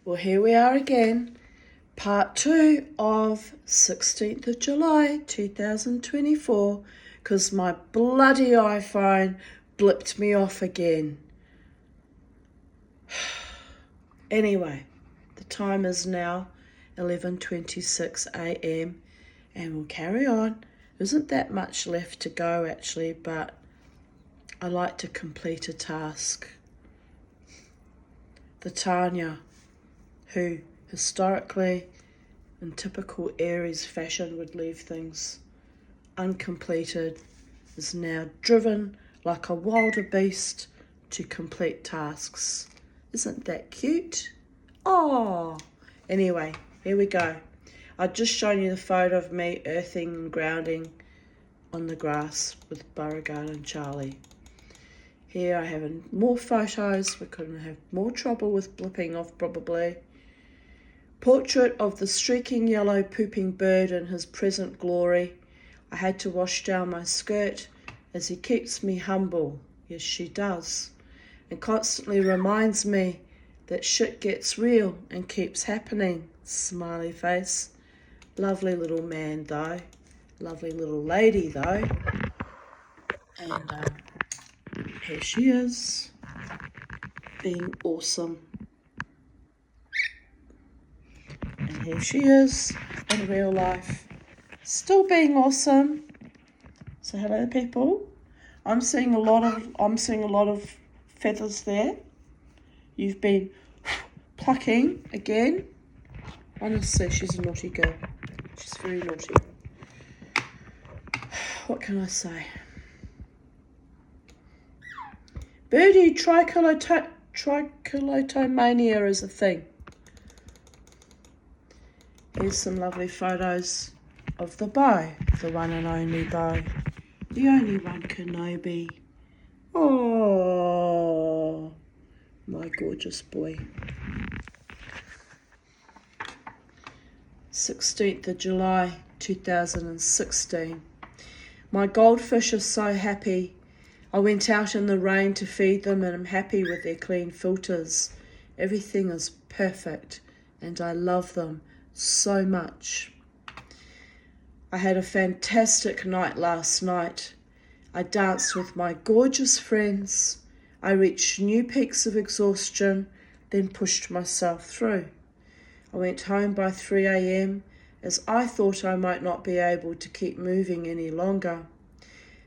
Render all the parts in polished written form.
Well, here we are again, part 2 of 16th of July 2024, because my bloody iPhone blipped me off again. Anyway, the time is now 11:26 a.m. and we'll carry on. There isn't that much left to go actually, but I like to complete a task. The Tanya, who historically in typical Aries fashion would leave things uncompleted, is now driven like a wilder beast to complete tasks. Isn't that cute? Oh, anyway, here we go. I've just shown you the photo of me earthing and grounding on the grass with Beauregard and Charlie. Here I have more photos. We couldn't have more trouble with blipping off probably. Portrait of the streaking yellow pooping bird in his present glory. I had to wash down my skirt as he keeps me humble. Yes, she does. And constantly reminds me that shit gets real and keeps happening. Smiley face. Lovely little man though. Lovely little lady though. And here she is, being awesome. And here she is in real life, still being awesome. So hello people. I'm seeing a lot of feathers there. You've been plucking again. Honestly, she's a naughty girl. She's very naughty. What can I say? Birdie, tricholotomania is a thing. Here's some lovely photos of the bow, the one and only bow, the only one Kenobi. Oh, my gorgeous boy. 16th of July 2016. My goldfish are so happy. I went out in the rain to feed them and I'm happy with their clean filters. Everything is perfect and I love them so much. I had a fantastic night last night. I danced with my gorgeous friends. I reached new peaks of exhaustion, then pushed myself through. I went home by 3 a.m. as I thought I might not be able to keep moving any longer.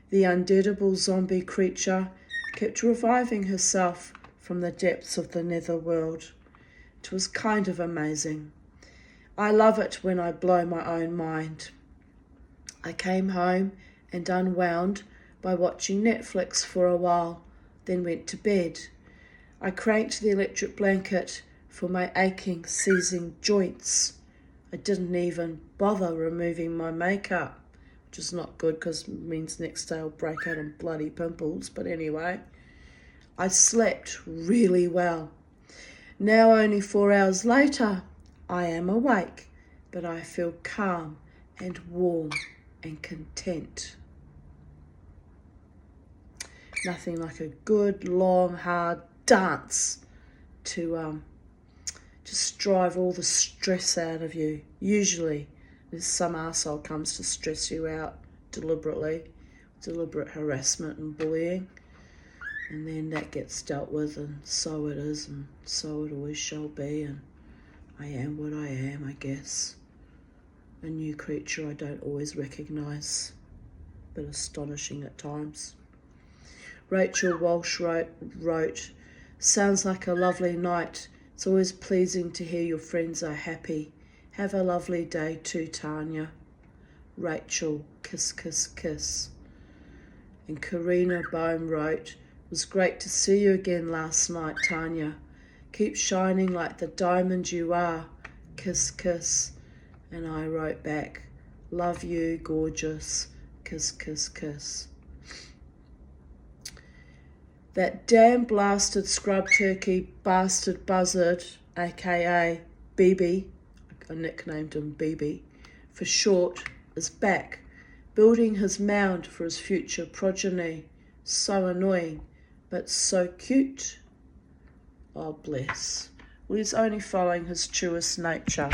The undeadable zombie creature kept reviving herself from the depths of the netherworld. It was kind of amazing. I love it when I blow my own mind. I came home and unwound by watching Netflix for a while, then went to bed. I cranked the electric blanket for my aching, seizing joints. I didn't even bother removing my makeup, which is not good because it means next day I'll break out in bloody pimples. But anyway, I slept really well. Now only 4 hours later, I am awake, but I feel calm and warm and content. Nothing like a good, long, hard dance to just drive all the stress out of you. Usually there's some arsehole comes to stress you out deliberately, deliberate harassment and bullying, and then that gets dealt with, and so it is, and so it always shall be, and I am what I am, I guess. A new creature I don't always recognise, but astonishing at times. Rachel Walsh wrote, sounds like a lovely night. It's always pleasing to hear your friends are happy. Have a lovely day too, Tanya. Rachel, kiss, kiss, kiss. And Karina Bohm wrote, it was great to see you again last night, Tanya. Keep shining like the diamond you are. Kiss, kiss. And I wrote back, love you, gorgeous. Kiss, kiss, kiss. That damn blasted scrub turkey bastard buzzard, aka BB, I nicknamed him BB for short, is back, building his mound for his future progeny. So annoying, but so cute. Oh bless. Well, he's only following his truest nature.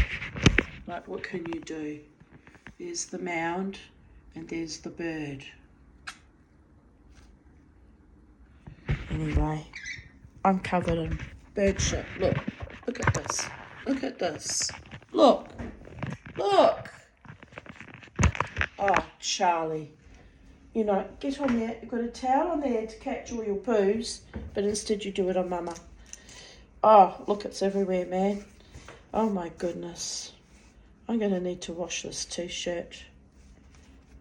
Like, what can you do? There's the mound and there's the bird. Anyway, I'm covered in bird shit. Look at this. Look at this. Look. Oh, Charlie. You know, get on there. You've got a towel on there to catch all your poos, but instead you do it on Mama. Oh, look, it's everywhere, man. Oh, my goodness. I'm going to need to wash this T-shirt.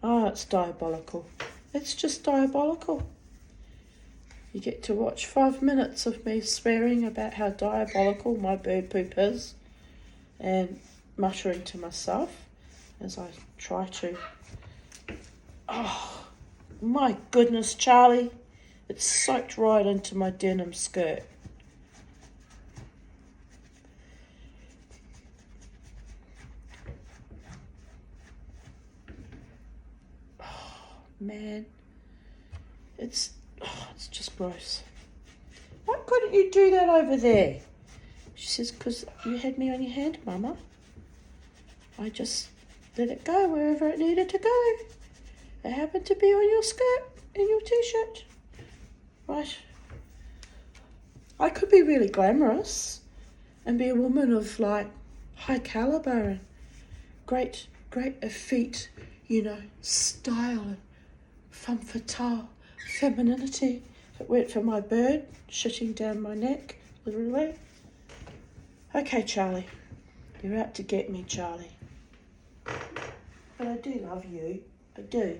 Oh, it's diabolical. It's just diabolical. You get to watch 5 minutes of me swearing about how diabolical my bird poop is and muttering to myself as I try to... Oh, my goodness, Charlie. It's soaked right into my denim skirt. Man, it's just gross. Why couldn't you do that over there? She says, because you had me on your hand, Mama. I just let it go wherever it needed to go. It happened to be on your skirt and your T-shirt. Right. I could be really glamorous and be a woman of, like, high caliber and great effete, you know, style and femme fatale, femininity. If it weren't for my bird shitting down my neck, literally. Okay, Charlie. You're out to get me, Charlie. But I do love you. I do.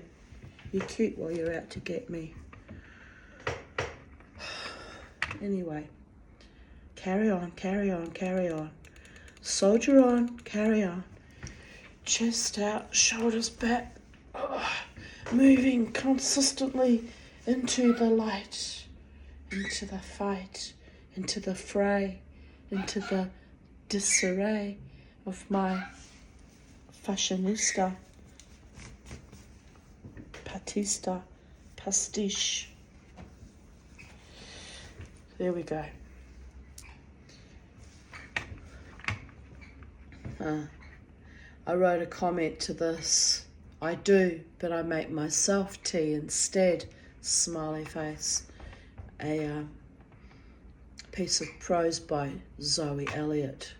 You're cute while you're out to get me. Anyway. Carry on. Soldier on, carry on. Chest out, shoulders back. Moving consistently into the light, into the fight, into the fray, into the disarray of my fashionista, pastiche. There we go. I wrote a comment to this. I do, but I make myself tea instead. Smiley face. A piece of prose by Zoe Elliott.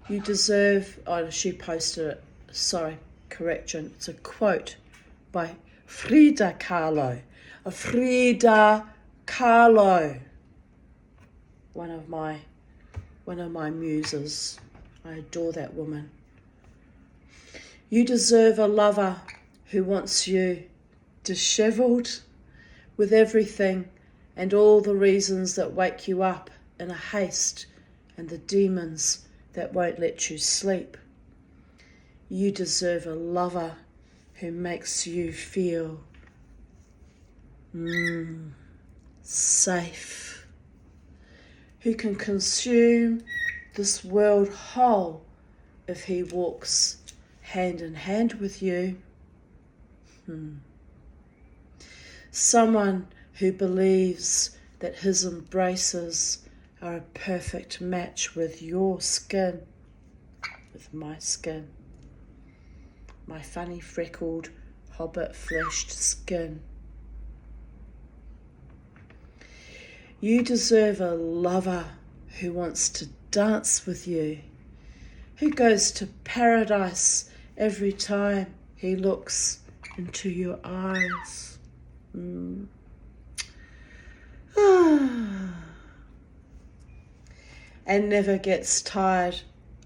You deserve... Oh, she posted it. Sorry, correction. It's a quote by Frida Kahlo. Frida Kahlo. One of my muses. I adore that woman. You deserve a lover who wants you dishevelled with everything and all the reasons that wake you up in a haste and the demons that won't let you sleep. You deserve a lover who makes you feel safe, who can consume this world whole if he walks hand in hand with you. Someone who believes that his embraces are a perfect match with your skin, with my skin, my funny freckled, hobbit-fleshed skin. You deserve a lover who wants to dance with you, who goes to paradise every time he looks into your eyes. And never gets tired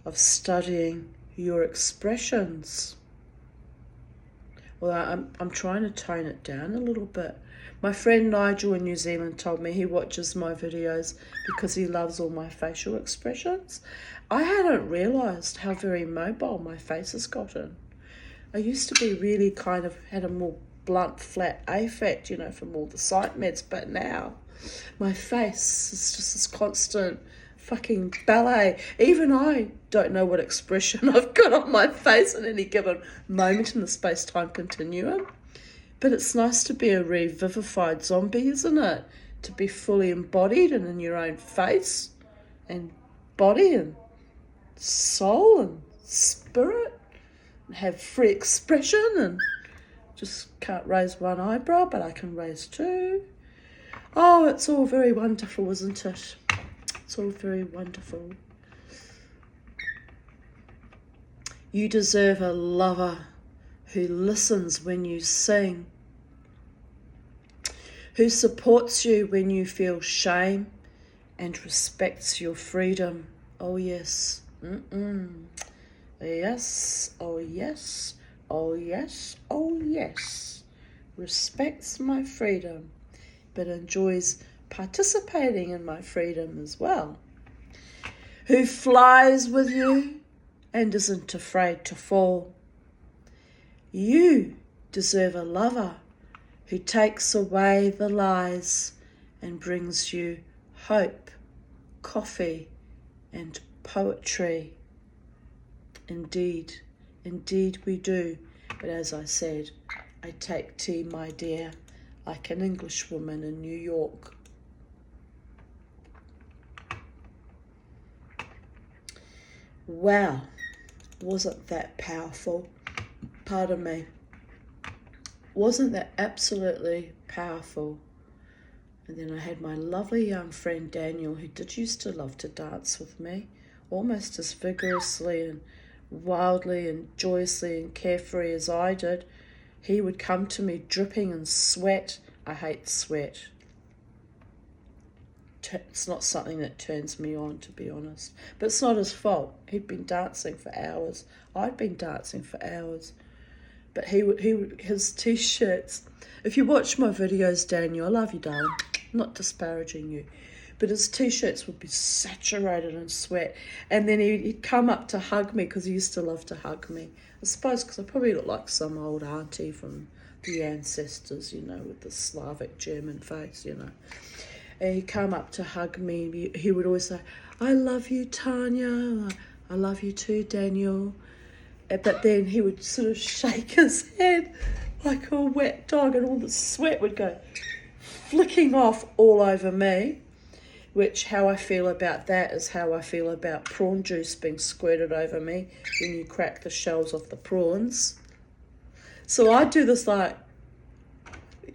of studying your expressions. Well, I'm trying to tone it down a little bit. My friend Nigel in New Zealand told me he watches my videos because he loves all my facial expressions. I hadn't realised how very mobile my face has gotten. I used to be really kind of, had a more blunt, flat affect, you know, from all the sight meds, but now my face is just this constant fucking ballet. Even I don't know what expression I've got on my face at any given moment in the space-time continuum. But it's nice to be a revivified zombie, isn't it? To be fully embodied and in your own face and body and soul and spirit, and have free expression, and just can't raise one eyebrow, but I can raise two. Oh, it's all very wonderful, isn't it? It's all very wonderful. You deserve a lover who listens when you sing, who supports you when you feel shame and respects your freedom. Oh yes. Yes. Oh yes. Oh yes. Oh yes. Respects my freedom, but enjoys participating in my freedom as well. Who flies with you and isn't afraid to fall. You deserve a lover who takes away the lies and brings you hope, coffee, and poetry. Indeed, indeed we do. But as I said, I take tea, my dear, like an Englishwoman in New York. Wow, wasn't that powerful? Pardon me. Wasn't that absolutely powerful? And then I had my lovely young friend Daniel, who did used to love to dance with me, almost as vigorously and wildly and joyously and carefree as I did. He would come to me dripping in sweat. I hate sweat. It's not something that turns me on, to be honest. But it's not his fault. He'd been dancing for hours. I'd been dancing for hours. But his t-shirts, if you watch my videos, Daniel, I love you, darling, not disparaging you, but his t-shirts would be saturated in sweat, and then he'd come up to hug me, because he used to love to hug me. I suppose because I probably look like some old auntie from the ancestors, you know, with the Slavic German face, you know. And he'd come up to hug me. He would always say, I love you, Tanya. I love you too, Daniel. But then he would sort of shake his head like a wet dog, and all the sweat would go flicking off all over me, which how I feel about that is how I feel about prawn juice being squirted over me when you crack the shells off the prawns. So I'd do this like,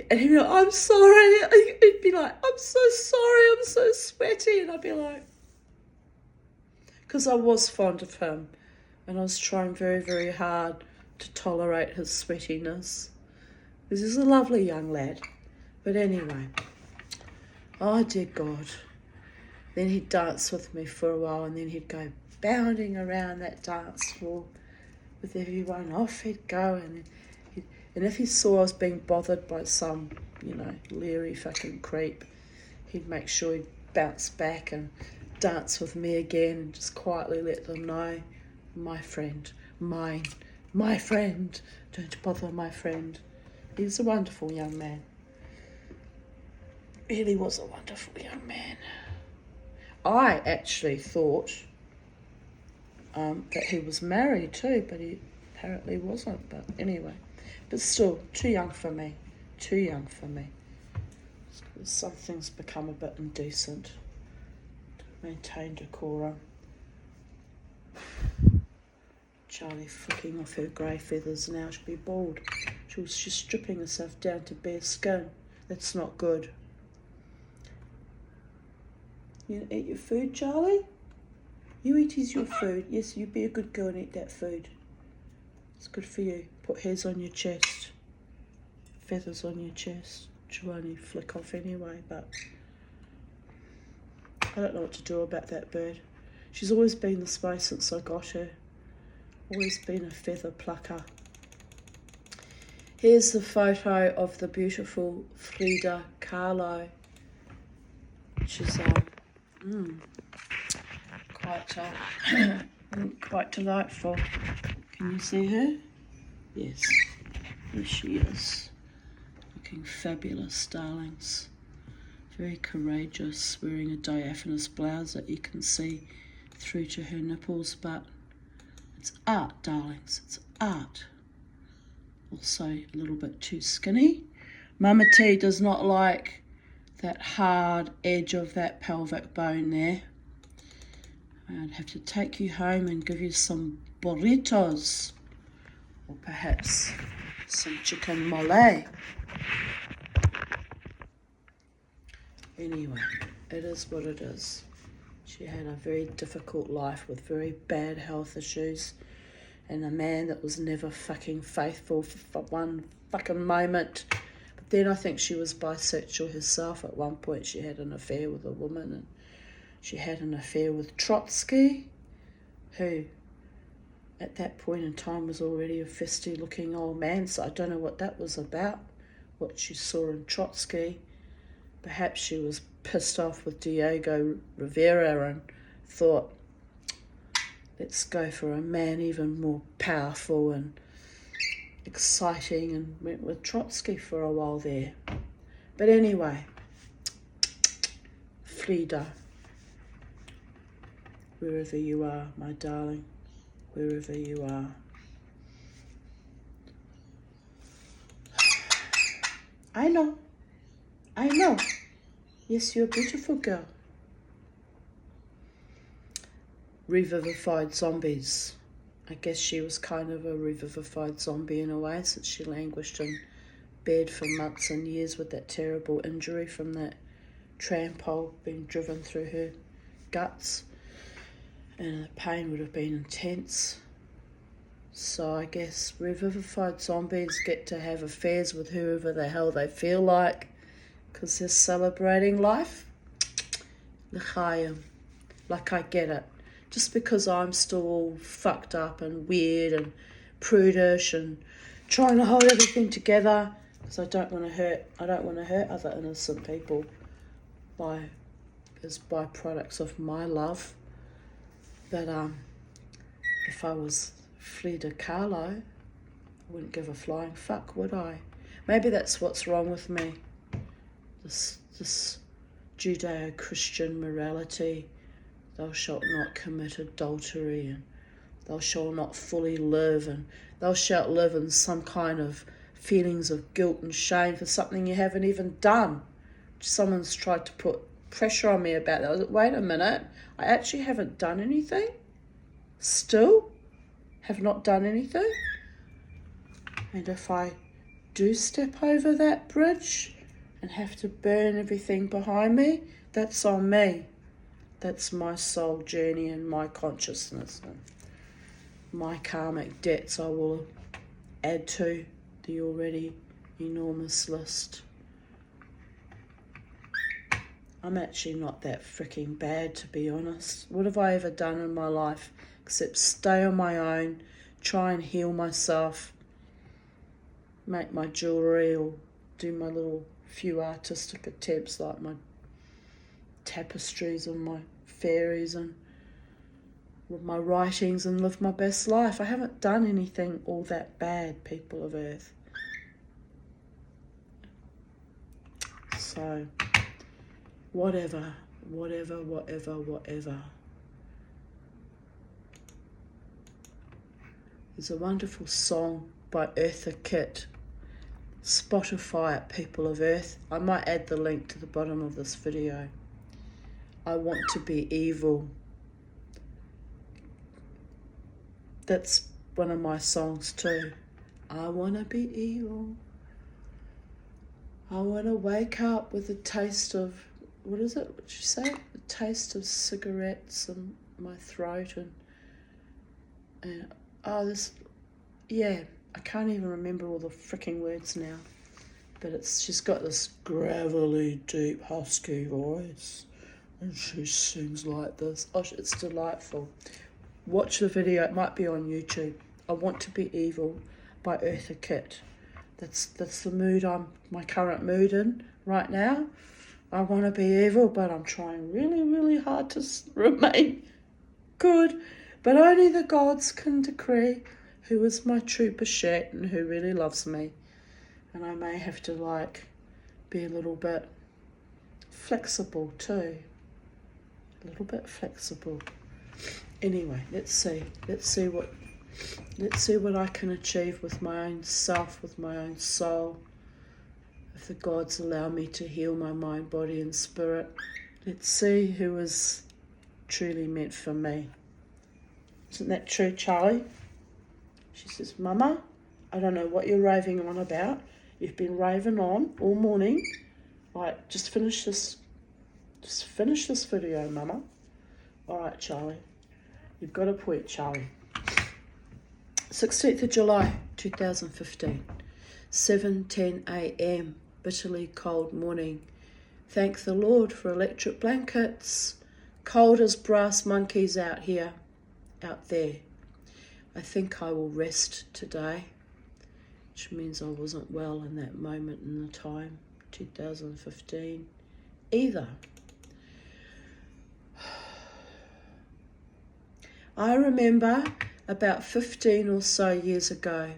and he'd be like, I'm sorry. He'd be like, I'm so sorry, I'm so sweaty. And I'd be like, because I was fond of him. And I was trying very, very hard to tolerate his sweatiness. Because he's a lovely young lad. But anyway, oh dear God. Then he'd dance with me for a while, and then he'd go bounding around that dance floor with everyone. Off he'd go, and if he saw I was being bothered by some, you know, leery fucking creep, he'd make sure he'd bounce back and dance with me again and just quietly let them know, my friend, mine, my friend, don't bother my friend. He's a wonderful young man. Really was a wonderful young man. I actually thought that he was married too, but he apparently wasn't. But anyway, but still, too young for me. Too young for me. Some things become a bit indecent to maintain decorum. Charlie flicking off her grey feathers now. She'll be bald. She's stripping herself down to bare skin. That's not good. You eat your food, Charlie? You eat your food. Yes, you be a good girl and eat that food. It's good for you. Put hairs on your chest. Feathers on your chest. She'll only flick off anyway, but I don't know what to do about that bird. She's always been this way since I got her. Always been a feather plucker. Here's the photo of the beautiful Frida Kahlo. She's quite delightful. Can you see her? Yes, here she is. Looking fabulous, darlings. Very courageous, wearing a diaphanous blouse that you can see through to her nipples, but it's art, darlings, it's art. Also a little bit too skinny. Mama T does not like that hard edge of that pelvic bone there. I'd have to take you home and give you some burritos, or perhaps some chicken mole. Anyway, it is what it is. She had a very difficult life with very bad health issues and a man that was never fucking faithful for one fucking moment. But then I think she was bisexual herself. At one point she had an affair with a woman, and she had an affair with Trotsky, who at that point in time was already a fisty looking old man. So I don't know what that was about, what she saw in Trotsky. Perhaps she was pissed off with Diego Rivera and thought, let's go for a man even more powerful and exciting, and went with Trotsky for a while there. But anyway, Frida, wherever you are, my darling, wherever you are. I know. Yes, you're a beautiful girl. Revivified zombies. I guess she was kind of a revivified zombie in a way, since she languished in bed for months and years with that terrible injury from that tram pole being driven through her guts. And the pain would have been intense. So I guess revivified zombies get to have affairs with whoever the hell they feel like, because they're celebrating life. L'chaim. Like, I get it. Just because I'm still all fucked up and weird and prudish and trying to hold everything together, because I don't want to hurt other innocent people as byproducts of my love. But if I was Frida Kahlo, I wouldn't give a flying fuck, would I? Maybe that's what's wrong with me. This Judeo-Christian morality, thou shalt not commit adultery, and thou shalt not fully live, and thou shalt live in some kind of feelings of guilt and shame for something you haven't even done. Someone's tried to put pressure on me about that. I was like, wait a minute, I actually haven't done anything? Still have not done anything? And if I do step over that bridge and have to burn everything behind me, that's on me. That's my soul journey and my consciousness and my karmic debts I will add to the already enormous list. I'm actually not that freaking bad, to be honest. What have I ever done in my life except stay on my own, try and heal myself, make my jewellery, or do my little few artistic attempts like my tapestries and my fairies and my writings, and live my best life. I haven't done anything all that bad, people of Earth. So, whatever. There's a wonderful song by Earrha Kitt. Spotify it, people of Earth. I might add the link to the bottom of this video. I want to be evil. That's one of my songs too. I want to be evil. I want to wake up with a taste of, what is it? What you say? The taste of cigarettes in my throat and I can't even remember all the freaking words now. But she's got this gravelly, deep, husky voice, and she sings like this. Oh, it's delightful. Watch the video. It might be on YouTube. I Want to Be Evil by Earrha Kitt. That's the mood my current mood in right now. I want to be evil, but I'm trying really, really hard to remain good. But only the gods can decree who is my true Bichette and who really loves me. And I may have to be a little bit flexible too. A little bit flexible. Anyway, let's see what I can achieve with my own self, with my own soul. If the gods allow me to heal my mind, body and spirit, let's see who is truly meant for me. Isn't that true, Charlie? She says, Mama, I don't know what you're raving on about. You've been raving on all morning. Right, just finish this video, Mama. All right, Charlie. You've got a point, Charlie. 16th of July, 2015. 7:10 a.m. Bitterly cold morning. Thank the Lord for electric blankets. Cold as brass monkeys out there. I think I will rest today, which means I wasn't well in that moment in the time, 2015, either. I remember about 15 or so years ago,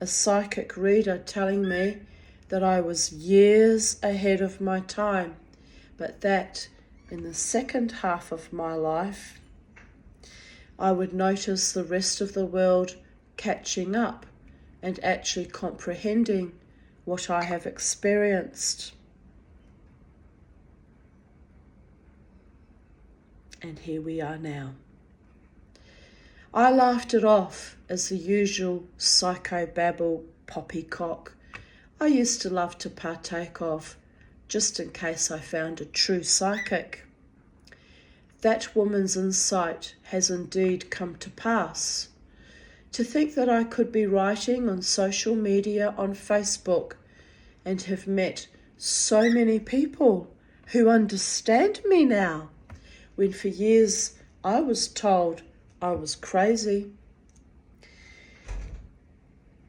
a psychic reader telling me that I was years ahead of my time, but that in the second half of my life, I would notice the rest of the world catching up and actually comprehending what I have experienced. And here we are now. I laughed it off as the usual psychobabble poppycock I used to love to partake of, just in case I found a true psychic. That woman's insight has indeed come to pass. To think that I could be writing on social media on Facebook and have met so many people who understand me now, when for years I was told I was crazy.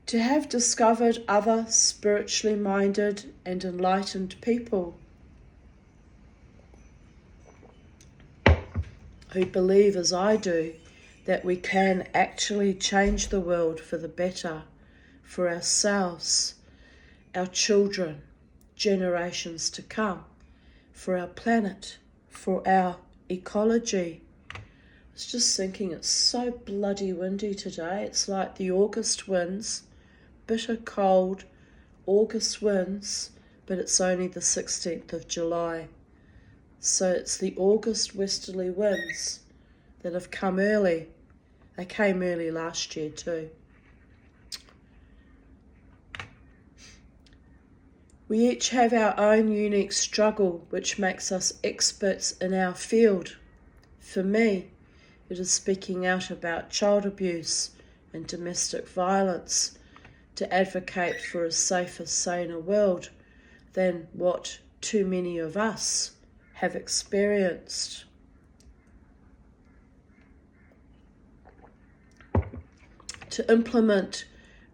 To have discovered other spiritually minded and enlightened people who believe as I do that we can actually change the world for the better, for ourselves, our children, generations to come, for our planet, for our ecology. I was just thinking, it's so bloody windy today. It's like the August winds, bitter cold August winds, but it's only the 16th of July. So it's the August westerly winds that have come early. They came early last year too. We each have our own unique struggle, which makes us experts in our field. For me, it is speaking out about child abuse and domestic violence to advocate for a safer, saner world than what too many of us have experienced. To implement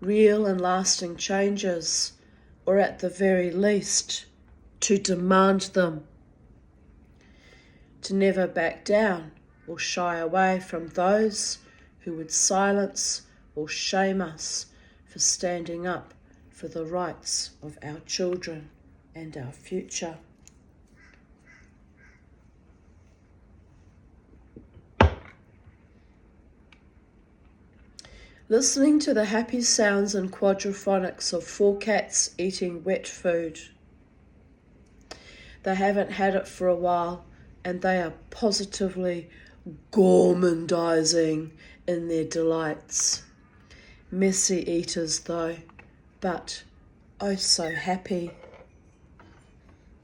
real and lasting changes, or at the very least, to demand them. To never back down or shy away from those who would silence or shame us for standing up for the rights of our children and our future. Listening to the happy sounds and quadraphonics of 4 cats eating wet food. They haven't had it for a while and they are positively gourmandizing in their delights. Messy eaters though, but oh so happy.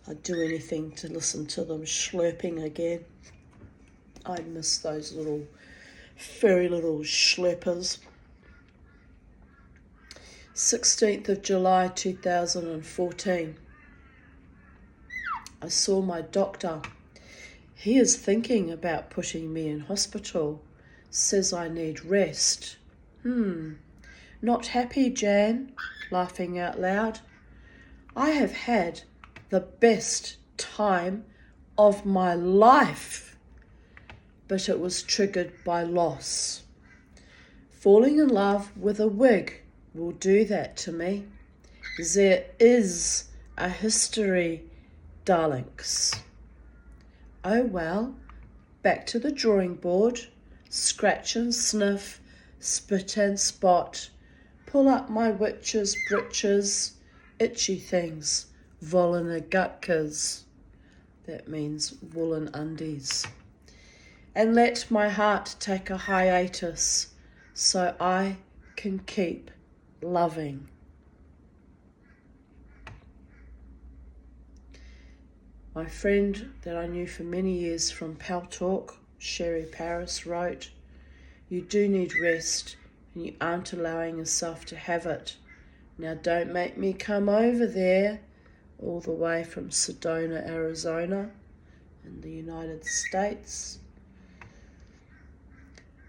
I'd do anything to listen to them slurping again. I miss those little furry little schleppers. 16th of July 2014. I saw my doctor. He is thinking about putting me in hospital. Says I need rest. Not happy, Jan, laughing out loud. I have had the best time of my life, but it was triggered by loss. Falling in love with a wig will do that to me. There is a history, darlings. Oh well, back to the drawing board. Scratch and sniff, spit and spot. Pull up my witch's britches, itchy things, wollene gutkas. That means woolen undies. and let my heart take a hiatus so I can keep loving. My friend that I knew for many years from Pal Talk, Sherry Paris, wrote, "You do need rest and you aren't allowing yourself to have it. Now don't make me come over there," all the way from Sedona, Arizona in the United States.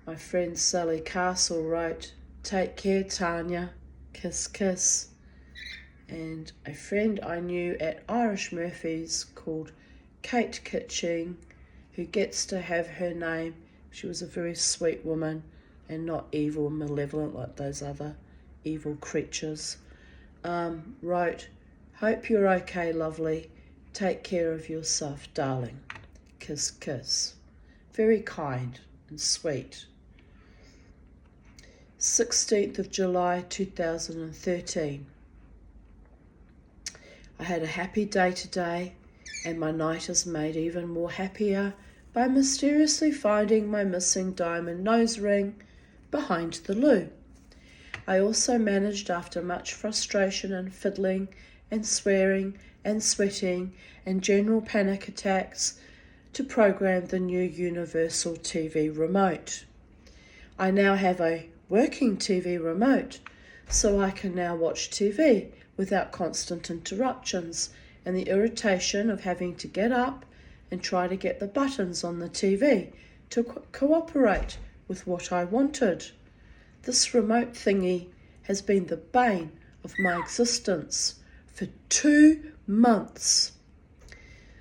My friend Sally Castle wrote, "Take care, Tanya, kiss kiss." And a friend I knew at Irish Murphy's called Kate Kitching, who gets to have her name. She was a very sweet woman and not evil and malevolent like those other evil creatures. Wrote, "Hope you're okay, lovely. Take care of yourself, darling. Kiss, kiss." Very kind and sweet. 16th of July 2013. I had a happy day today, and my night is made even more happier by mysteriously finding my missing diamond nose ring behind the loo. I also managed, after much frustration and fiddling and swearing and sweating and general panic attacks, to program the new Universal TV remote. I now have a working TV remote, so I can now watch TV without constant interruptions and the irritation of having to get up and try to get the buttons on the TV to cooperate with what I wanted. This remote thingy has been the bane of my existence for 2 months.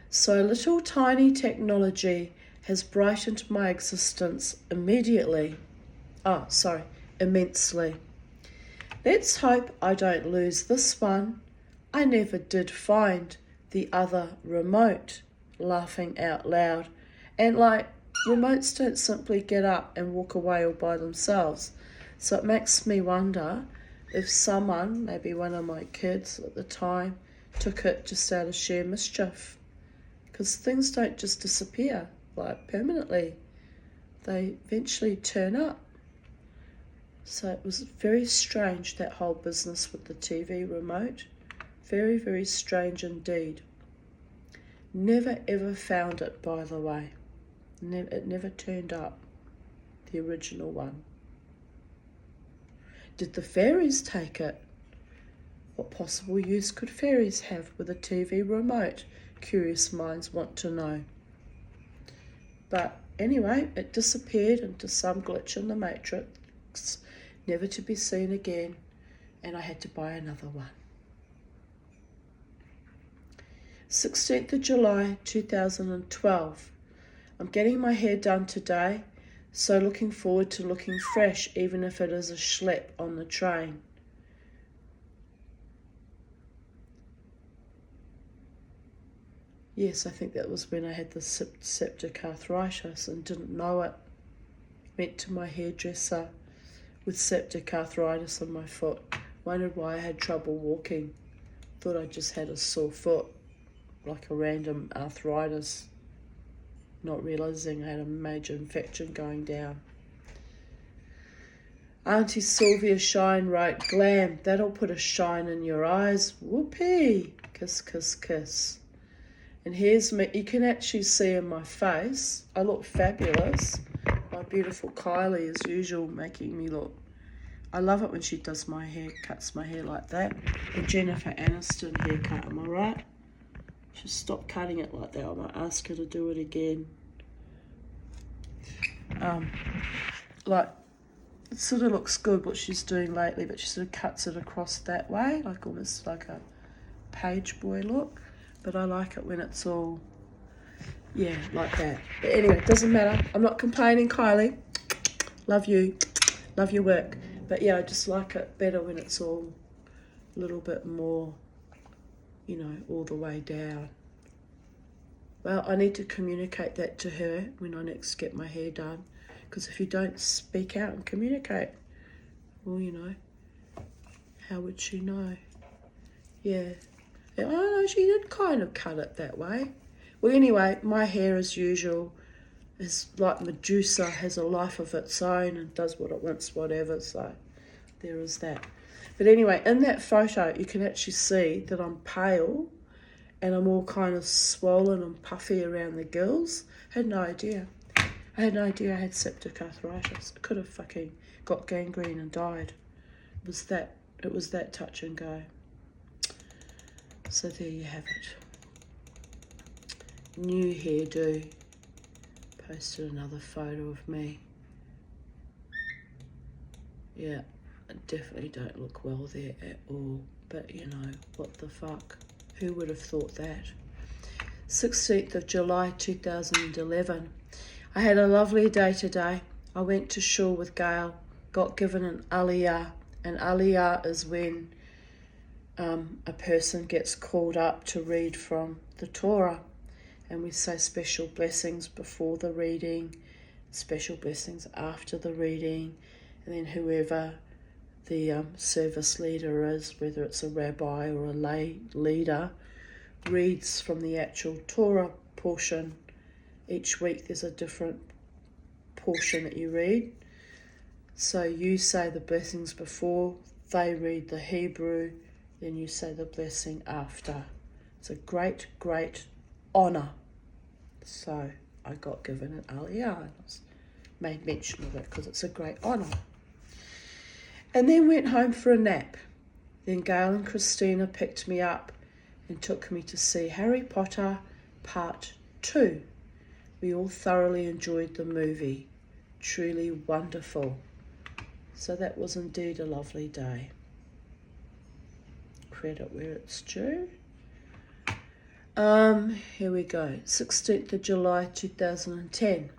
So little tiny technology has brightened my existence immensely. Let's hope I don't lose this one. I never did find the other remote, laughing out loud. And remotes don't simply get up and walk away all by themselves. So it makes me wonder if someone, maybe one of my kids at the time, took it just out of sheer mischief. Because things don't just disappear, permanently. They eventually turn up. So it was very strange, that whole business with the TV remote. Very, very strange indeed. Never ever found it, by the way. It never turned up, the original one. Did the fairies take it? What possible use could fairies have with a TV remote? Curious minds want to know. But anyway, it disappeared into some glitch in the matrix, never to be seen again, and I had to buy another one. 16th of July 2012. I'm getting my hair done today, so looking forward to looking fresh, even if it is a schlep on the train. Yes, I think that was when I had the septic arthritis and didn't know it. Went to my hairdresser with septic arthritis on my foot. Wondered why I had trouble walking. Thought I just had a sore foot, like a random arthritis. Not realising I had a major infection going down. Auntie Sylvia Shine wrote, "Glam, that'll put a shine in your eyes. Whoopee. Kiss, kiss, kiss." And here's me. You can actually see in my face, I look fabulous. My beautiful Kylie, as usual, making me look. I love it when she does my hair, cuts my hair like that. The Jennifer Aniston haircut, am I right? She'll stop cutting it like that. I might ask her to do it again. It sort of looks good what she's doing lately, but she sort of cuts it across that way, almost like a page boy look. But I like it when it's all, like that. But anyway, it doesn't matter. I'm not complaining, Kylie. Love you. Love your work. But yeah, I just like it better when it's all a little bit more, all the way down. Well, I need to communicate that to her when I next get my hair done. Because if you don't speak out and communicate, well, how would she know? Yeah. I don't know, she did kind of cut it that way. Well, anyway, my hair as usual, is like Medusa, has a life of its own and does what it wants, whatever. So there is that. But anyway, in that photo, you can actually see that I'm pale and I'm all kind of swollen and puffy around the gills. I had no idea. I had no idea I had septic arthritis. I could have fucking got gangrene and died. It was that touch and go. So there you have it. New hairdo. Posted another photo of me. Yeah, I definitely don't look well there at all. But you know, what the fuck? Who would have thought that? 16th of July 2011. I had a lovely day today. I went to shul with Gail, got given an aliyah. An aliyah is when a person gets called up to read from the Torah. And we say special blessings before the reading, special blessings after the reading, and then whoever the service leader is, whether it's a rabbi or a lay leader, reads from the actual Torah portion. Each week there's a different portion that you read. So you say the blessings before, they read the Hebrew, then you say the blessing after. It's a great, great honour. So I got given an aliyah. I made mention of it because it's a great honour. And then went home for a nap. Then Gail and Christina picked me up and took me to see Harry Potter Part 2. We all thoroughly enjoyed the movie. Truly wonderful. So that was indeed a lovely day. Credit where it's due. Here we go. 16th of July 2010.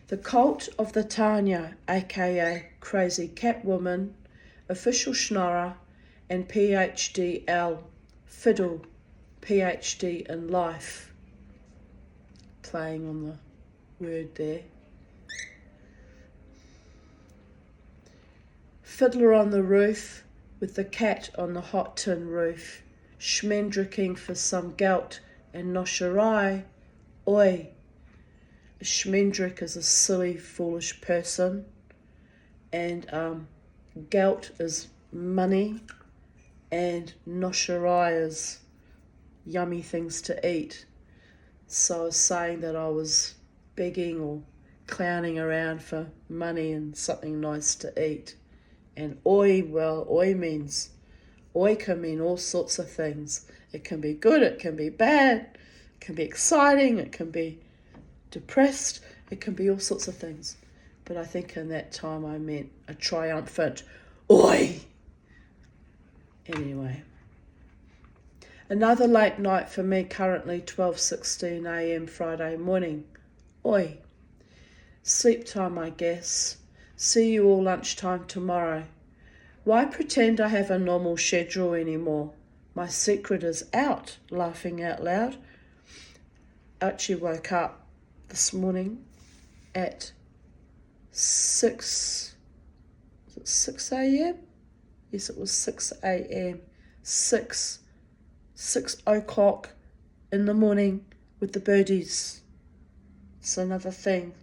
The Cult of the Tanya, aka Crazy Catwoman, Official Schnorrer, and PhD L, Fiddle, PhD in Life. Playing on the word there. Fiddler on the roof with the cat on the hot tin roof. Schmendricking for some gelt and nosherai. Oi. A schmendrick is a silly, foolish person. And gelt is money. And nosherai is yummy things to eat. So I was saying that I was begging or clowning around for money and something nice to eat. And oi, well, oi means... Oi can mean all sorts of things. It can be good, it can be bad, it can be exciting, it can be depressed, it can be all sorts of things. But I think in that time I meant a triumphant oi. Anyway. Another late night for me currently, 12:16 a.m. Friday morning. Oi. Sleep time, I guess. See you all lunchtime tomorrow. Why pretend I have a normal schedule anymore? My secret is out, laughing out loud. I actually woke up this morning at 6 a.m? Yes, it was 6 a.m. 6 o'clock in the morning with the birdies. It's another thing,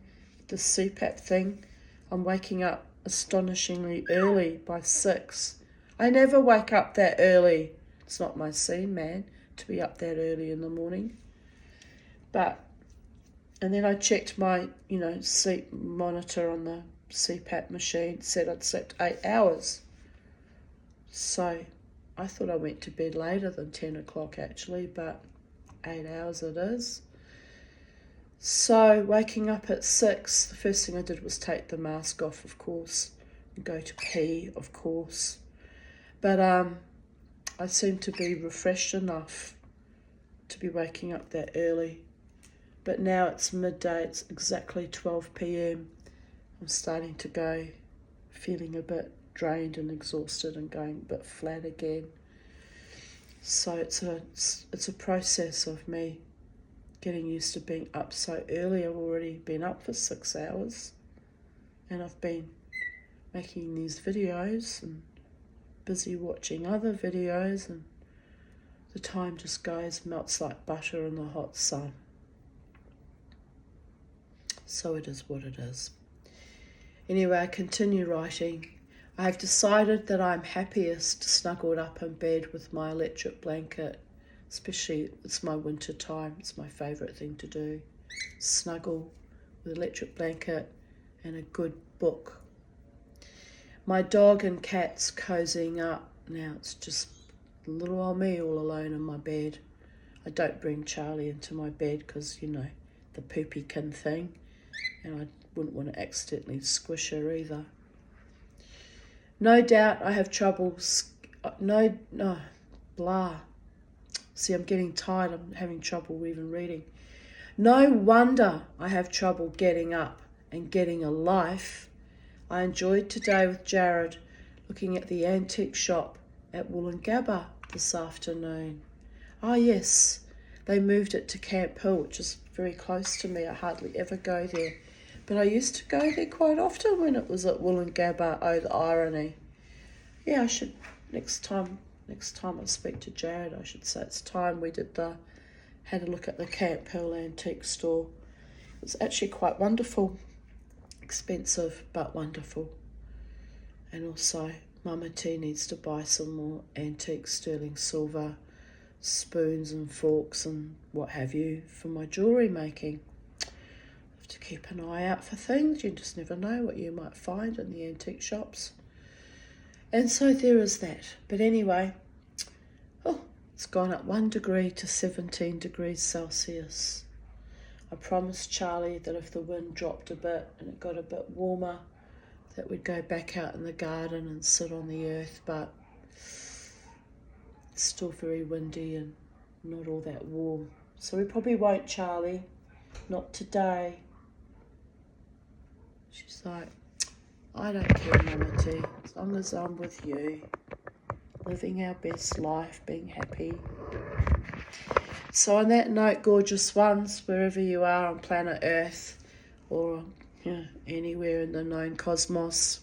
the CPAP thing. I'm waking up astonishingly early by 6. I never wake up that early. It's not my scene, man, to be up that early in the morning. And then I checked my, sleep monitor on the CPAP machine, said I'd slept 8 hours. So I thought I went to bed later than 10 o'clock actually, but 8 hours it is. So waking up at 6, the first thing I did was take the mask off, of course, and go to pee, of course. But I seem to be refreshed enough to be waking up that early. But now it's midday, it's exactly 12 p.m. I'm starting to go, feeling a bit drained and exhausted and going a bit flat again. So it's a process of me getting used to being up so early. I've already been up for 6 hours and I've been making these videos and busy watching other videos, and the time just goes, melts like butter in the hot sun. So it is what it is. Anyway, I continue writing. I have decided that I'm happiest snuggled up in bed with my electric blanket. Especially, it's my winter time. It's my favourite thing to do. Snuggle with electric blanket and a good book. My dog and cat's cozying up. Now it's just little old me all alone in my bed. I don't bring Charlie into my bed because, you know, the poopykin thing. And I wouldn't want to accidentally squish her either. No doubt I have trouble. See, I'm getting tired. I'm having trouble even reading. No wonder I have trouble getting up and getting a life. I enjoyed today with Jared looking at the antique shop at Woolloongabba this afternoon. Ah, yes, they moved it to Camp Hill, which is very close to me. I hardly ever go there. But I used to go there quite often when it was at Woolloongabba. Oh, the irony. Yeah, I should, next time I speak to Jared, I should say it's time we had a look at the Camp Hill antique store. It was actually quite wonderful. Expensive, but wonderful. And also, Mama T needs to buy some more antique sterling silver spoons and forks and what have you for my jewellery making. I have to keep an eye out for things. You just never know what you might find in the antique shops. And so there is that. But anyway, it's gone up 1 degree to 17 degrees Celsius. I promised Charlie that if the wind dropped a bit and it got a bit warmer, that we'd go back out in the garden and sit on the earth, but it's still very windy and not all that warm. So we probably won't, Charlie. Not today. She's like, I don't care, Mama T, as long as I'm with you, living our best life, being happy. So on that note, gorgeous ones, wherever you are on planet Earth or anywhere in the known cosmos,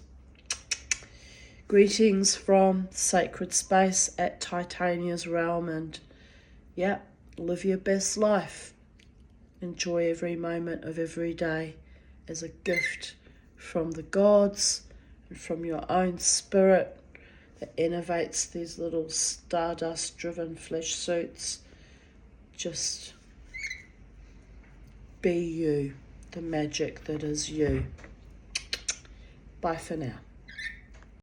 greetings from sacred space at Titania's realm, and live your best life. Enjoy every moment of every day as a gift from the gods and from your own spirit that innovates these little stardust-driven flesh suits. Just be you, the magic that is you. Bye for now.